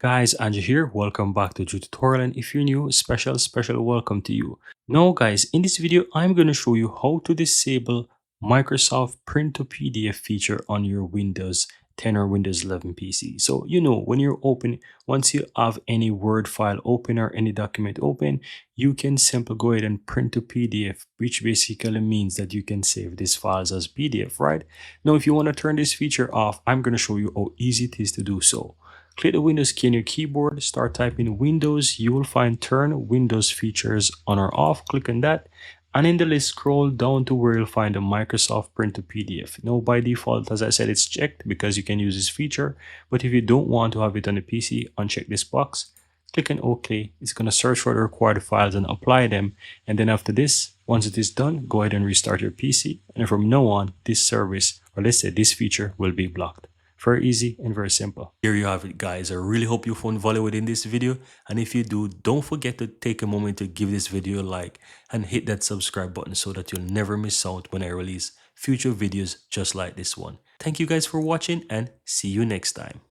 Guys, Andrew here. Welcome back to tutorial, and if you're new, special welcome to you. Now guys, in this video I'm going to show you how to disable Microsoft Print to PDF feature on your Windows 10 or Windows 11 PC. So when you're open, once you have any Word file open or any document open, you can simply go ahead and print to PDF, which basically means that you can save these files as PDF, right? Now if you want to turn this feature off, I'm going to show you how easy it is to do so. Click the Windows key on your keyboard, start typing Windows, you will find Turn Windows Features on or off, click on that, and in the list scroll down to where you'll find the Microsoft Print to PDF. Now by default, as I said, it's checked because you can use this feature, but if you don't want to have it on the PC, uncheck this box, click on OK. It's going to search for the required files and apply them, and then after this, once it is done, go ahead and restart your PC, and from now on, this service, or let's say this feature, will be blocked. Very easy and very simple. Here you have it, guys. I really hope you found value within this video, and if you do, don't forget to take a moment to give this video a like and hit that subscribe button so that you'll never miss out when I release future videos just like this one. Thank you guys for watching, and see you next time.